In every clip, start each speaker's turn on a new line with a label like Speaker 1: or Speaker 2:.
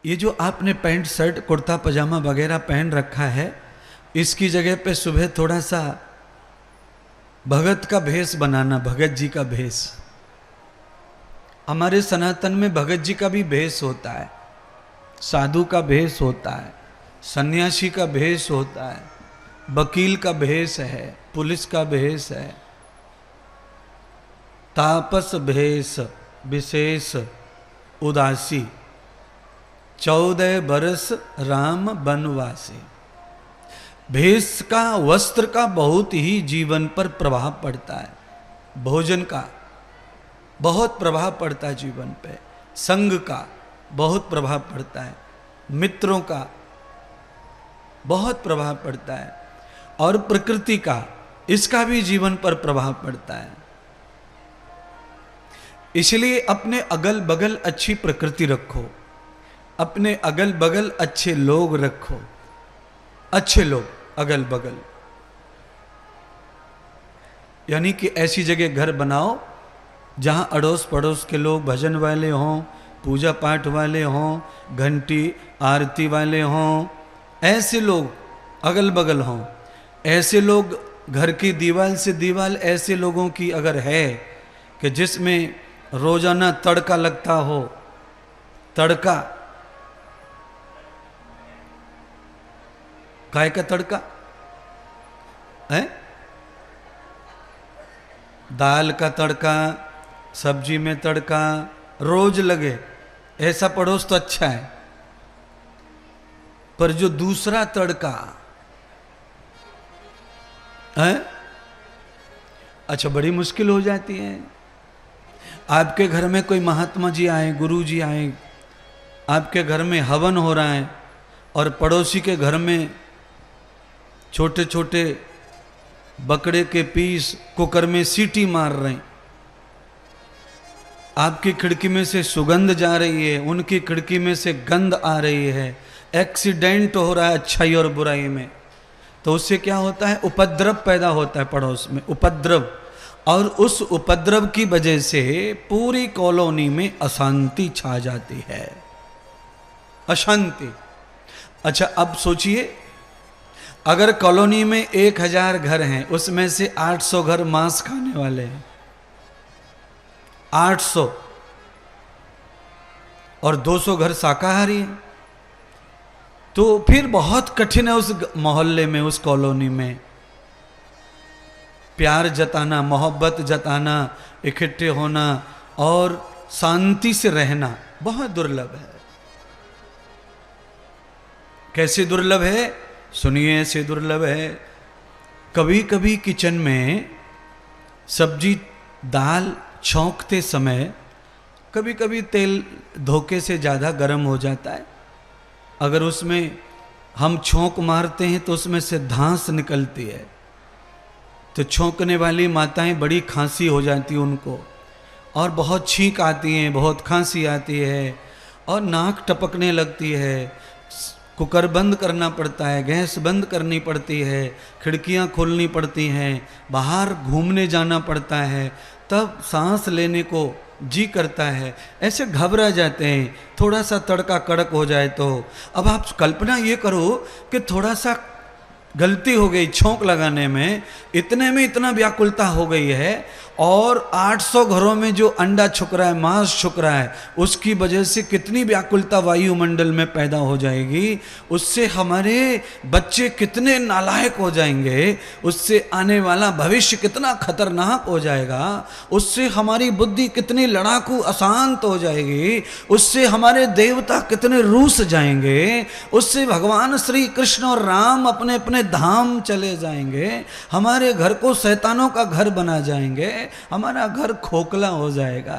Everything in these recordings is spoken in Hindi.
Speaker 1: ये जो आपने पैंट शर्ट कुर्ता पजामा वगैरह पहन रखा है, इसकी जगह पे सुबह थोड़ा सा भगत का भेष बनाना, भगत जी का भेष। हमारे सनातन में भगत जी का भी भेष होता है, साधु का भेष होता है, सन्यासी का भेष होता है, वकील का भेष है, पुलिस का भेष है, तापस भेष विशेष उदासी, 14 बरस राम बनवासी। भेष का, वस्त्र का बहुत ही जीवन पर प्रभाव पड़ता है, भोजन का बहुत प्रभाव पड़ता है जीवन पे, संग का बहुत प्रभाव पड़ता है, मित्रों का बहुत प्रभाव पड़ता है, और प्रकृति का, इसका भी जीवन पर प्रभाव पड़ता है। इसलिए अपने अगल बगल अच्छी प्रकृति रखो, अपने अगल बगल अच्छे लोग रखो, अच्छे लोग अगल बगल, यानी कि ऐसी जगह घर बनाओ जहां अड़ोस पड़ोस के लोग भजन वाले हों, पूजा पाठ वाले हों, घंटी आरती वाले हों, ऐसे लोग अगल बगल हों। ऐसे लोग घर की दीवार से दीवार ऐसे लोगों की अगर है कि जिसमें रोजाना तड़का लगता हो, तड़का, काय का तड़का है, दाल का तड़का, सब्जी में तड़का रोज लगे, ऐसा पड़ोस तो अच्छा है। पर जो दूसरा तड़का है, अच्छा बड़ी मुश्किल हो जाती है। आपके घर में कोई महात्मा जी आए, गुरु जी आए, आपके घर में हवन हो रहा है और पड़ोसी के घर में छोटे छोटे बकरे के पीस कुकर में सीटी मार रहे हैं, आपकी खिड़की में से सुगंध जा रही है, उनकी खिड़की में से गंध आ रही है, एक्सीडेंट हो रहा है अच्छाई और बुराई में, तो उससे क्या होता है, उपद्रव पैदा होता है पड़ोस में, उपद्रव। और उस उपद्रव की वजह से पूरी कॉलोनी में अशांति छा जाती है, अशांति। अच्छा अब सोचिए, अगर कॉलोनी में 1000 घर हैं, उसमें से 800 घर मांस खाने वाले हैं, 800, और 200 घर शाकाहारी हैं, तो फिर बहुत कठिन है उस मोहल्ले में, उस कॉलोनी में प्यार जताना, मोहब्बत जताना, इकट्ठे होना और शांति से रहना बहुत दुर्लभ है। कैसे दुर्लभ है, सुनिए, ऐसे दुर्लभ है। कभी कभी किचन में सब्जी दाल छौंकते समय कभी कभी तेल धोखे से ज़्यादा गर्म हो जाता है, अगर उसमें हम छौंक मारते हैं तो उसमें से धांस निकलती है, तो छौंकने वाली माताएं बड़ी खांसी हो जाती है उनको, और बहुत छींक आती है, बहुत खांसी आती है, और नाक टपकने लगती है, कुकर बंद करना पड़ता है, गैस बंद करनी पड़ती है, खिड़कियां खोलनी पड़ती हैं, बाहर घूमने जाना पड़ता है, तब सांस लेने को जी करता है, ऐसे घबरा जाते हैं। थोड़ा सा तड़का कड़क हो जाए तो, अब आप कल्पना ये करो कि थोड़ा सा गलती हो गई छौंक लगाने में, इतने में इतना व्याकुलता हो गई है, और 800 घरों में जो अंडा छुक रहा है, मांस छुक रहा है, उसकी वजह से कितनी व्याकुलता वायुमंडल में पैदा हो जाएगी, उससे हमारे बच्चे कितने नालायक हो जाएंगे, उससे आने वाला भविष्य कितना खतरनाक हो जाएगा, उससे हमारी बुद्धि कितनी लड़ाकू अशांत हो जाएगी, उससे हमारे देवता कितने रूस जाएंगे, उससे भगवान श्री कृष्ण और राम अपने अपने धाम चले जाएंगे, हमारे घर को शैतानों का घर बना जाएंगे, हमारा घर खोखला हो जाएगा।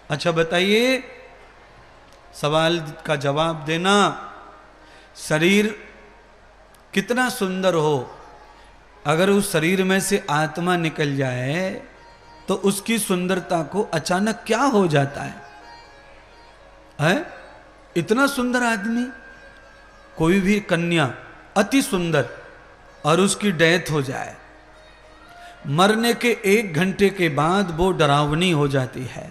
Speaker 1: अच्छा बताइए, सवाल का जवाब देना, शरीर कितना सुंदर हो, अगर उस शरीर में से आत्मा निकल जाए तो उसकी सुंदरता को अचानक क्या हो जाता है? इतना सुंदर आदमी, कोई भी कन्या अति सुंदर, और उसकी डेथ हो जाए, मरने के 1 घंटे के बाद वो डरावनी हो जाती है।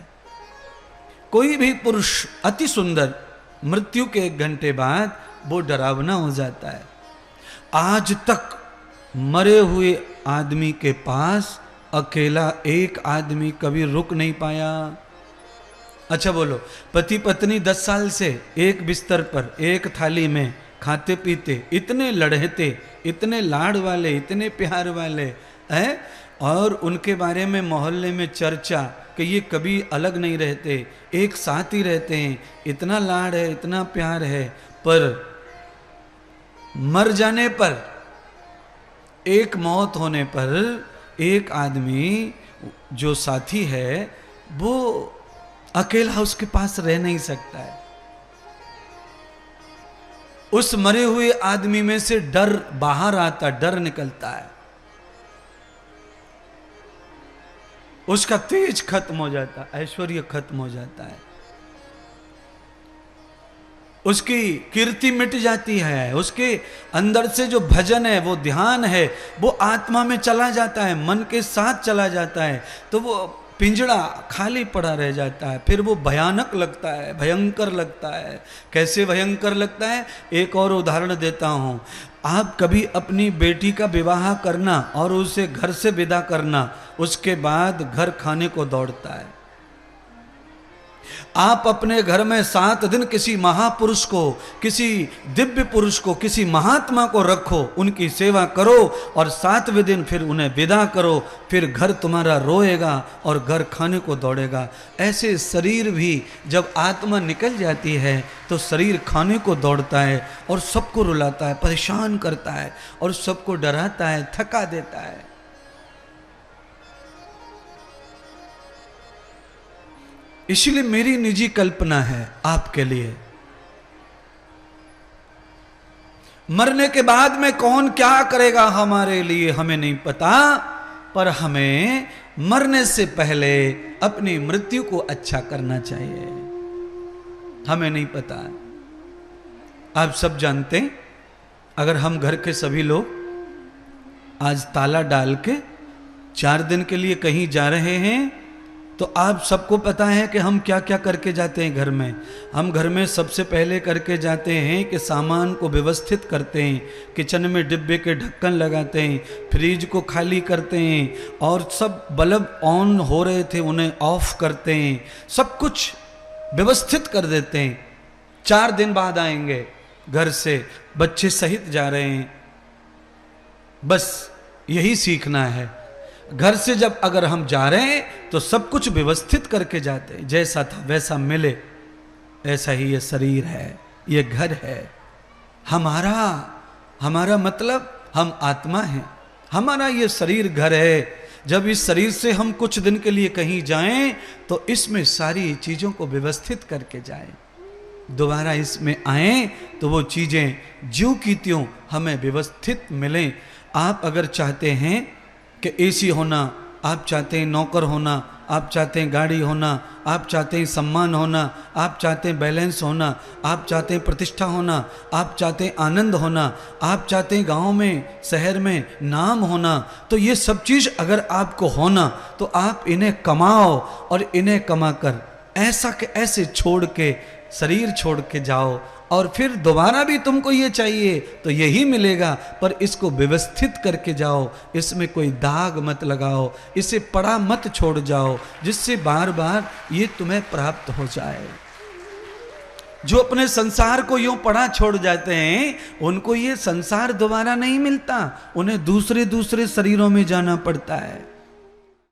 Speaker 1: कोई भी पुरुष अति सुंदर, मृत्यु के 1 घंटे बाद वो डरावना हो जाता है। आज तक मरे हुए आदमी के पास अकेला एक आदमी कभी रुक नहीं पाया। अच्छा बोलो, पति पत्नी 10 साल से एक बिस्तर पर एक थाली में खाते पीते, इतने लड़ते, इतने लाड़ वाले, इतने प्यार वाले हैं, और उनके बारे में मोहल्ले में चर्चा कि ये कभी अलग नहीं रहते, एक साथ ही रहते हैं, इतना लाड़ है, इतना प्यार है, पर मर जाने पर, एक मौत होने पर एक आदमी जो साथी है वो अकेला उसके पास रह नहीं सकता है। उस मरे हुए आदमी में से डर बाहर आता, डर निकलता है, उसका तेज खत्म हो जाता, ऐश्वर्य खत्म हो जाता है, उसकी कीर्ति मिट जाती है, उसके अंदर से जो भजन है, वो ध्यान है, वो आत्मा में चला जाता है, मन के साथ चला जाता है, तो वो पिंजड़ा खाली पड़ा रह जाता है। फिर वो भयानक लगता है, भयंकर लगता है। कैसे भयंकर लगता है? एक और उदाहरण देता हूं। आप कभी अपनी बेटी का विवाह करना और उसे घर से विदा करना, उसके बाद घर खाने को दौड़ता है। आप अपने घर में 7 दिन किसी महापुरुष को, किसी दिव्य पुरुष को, किसी महात्मा को रखो, उनकी सेवा करो, और 7वें दिन फिर उन्हें विदा करो, फिर घर तुम्हारा रोएगा और घर खाने को दौड़ेगा। ऐसे शरीर भी जब आत्मा निकल जाती है तो शरीर खाने को दौड़ता है और सबको रुलाता है, परेशान करता है और सबको डराता है, थका देता है। इसलिए मेरी निजी कल्पना है आपके लिए, मरने के बाद में कौन क्या करेगा हमारे लिए हमें नहीं पता, पर हमें मरने से पहले अपनी मृत्यु को अच्छा करना चाहिए। हमें नहीं पता। आप सब जानते हैं, अगर हम घर के सभी लोग आज ताला डाल के 4 दिन के लिए कहीं जा रहे हैं, तो आप सबको पता है कि हम क्या क्या करके जाते हैं घर में। हम घर में सबसे पहले करके जाते हैं कि सामान को व्यवस्थित करते हैं, किचन में डिब्बे के ढक्कन लगाते हैं, फ्रिज को खाली करते हैं, और सब बल्ब ऑन हो रहे थे उन्हें ऑफ करते हैं, सब कुछ व्यवस्थित कर देते हैं। 4 दिन बाद आएंगे घर से, बच्चे सहित जा रहे हैं। बस यही सीखना है। घर से जब अगर हम जा रहे हैं तो सब कुछ व्यवस्थित करके जाते हैं, जैसा था वैसा मिले। ऐसा ही ये शरीर है, ये घर है हमारा मतलब हम आत्मा हैं, हमारा ये शरीर घर है। जब इस शरीर से हम कुछ दिन के लिए कहीं जाएं तो इसमें सारी चीजों को व्यवस्थित करके जाएं, दोबारा इसमें आए तो वो चीजें ज्यों की त्यों हमें व्यवस्थित मिलें। आप अगर चाहते हैं कि एसी होना, आप चाहते हैं नौकर होना, आप चाहते हैं गाड़ी होना, आप चाहते हैं सम्मान होना, आप चाहते हैं बैलेंस होना, आप चाहते हैं प्रतिष्ठा होना, आप चाहते हैं आनंद होना, आप चाहते हैं गांव में शहर में नाम होना, तो ये सब चीज़ अगर आपको होना तो आप इन्हें कमाओ, और इन्हें कमाकर ऐसा के ऐसे छोड़ के, शरीर छोड़ के जाओ, और फिर दोबारा भी तुमको ये चाहिए तो यही मिलेगा, पर इसको व्यवस्थित करके जाओ, इसमें कोई दाग मत लगाओ, इसे पड़ा मत छोड़ जाओ, जिससे बार बार ये तुम्हें प्राप्त हो जाए। जो अपने संसार को यूं पड़ा छोड़ जाते हैं, उनको ये संसार दोबारा नहीं मिलता, उन्हें दूसरे दूसरे शरीरों में जाना पड़ता है।